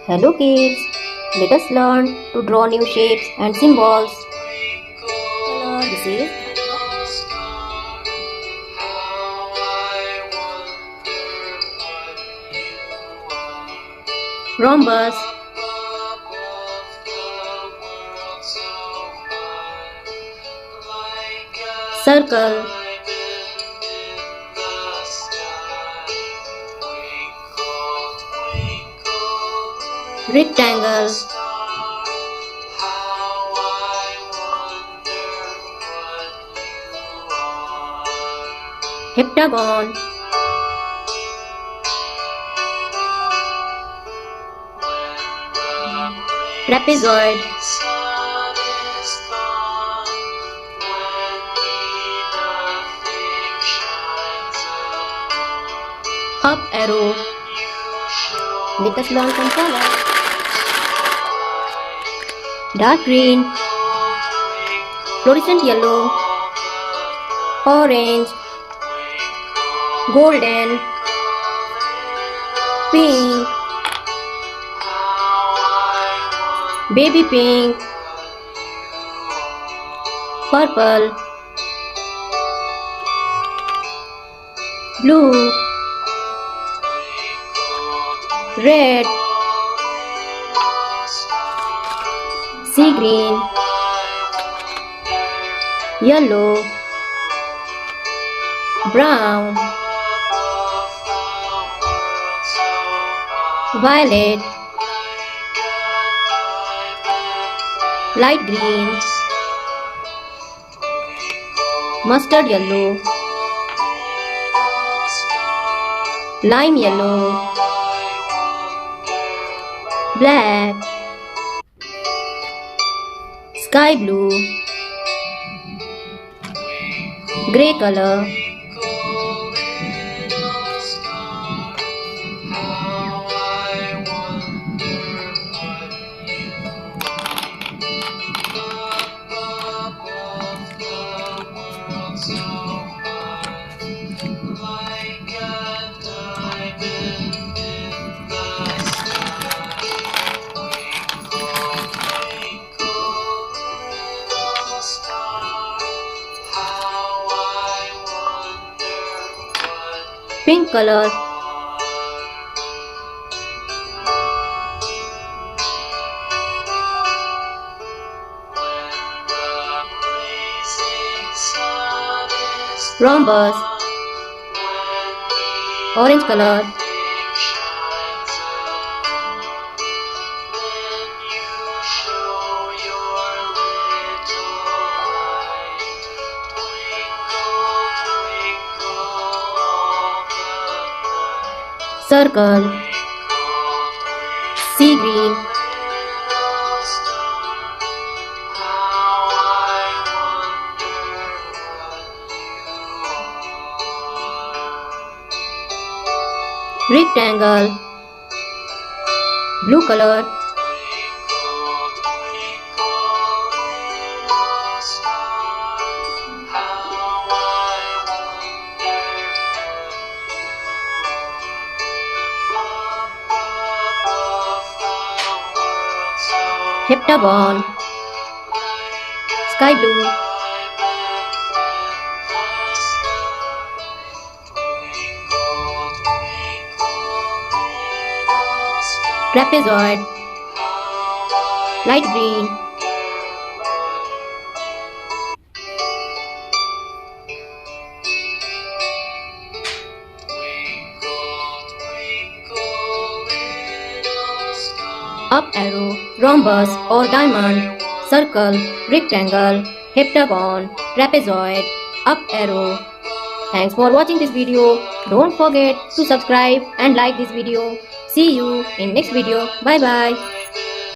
Hello kids, let us learn to draw new shapes and symbols. This is rhombus, circle, rectangle, heptagon, trapezoid, up arrow. Let us learn some colors. Dark green, fluorescent yellow, orange, golden, pink, baby pink, purple, blue, red, sea green, yellow, brown, violet, light green, mustard yellow, lime yellow, black, sky blue, grey color, pink color, rhombus, orange color, circle, sea green, rectangle, blue color, heptagon, sky blue, trapezoid, light green, up arrow, rhombus or diamond, circle, rectangle, heptagon, trapezoid, up arrow. Thanks for watching this video. Don't forget to subscribe and like this video. See you in next video. Bye bye.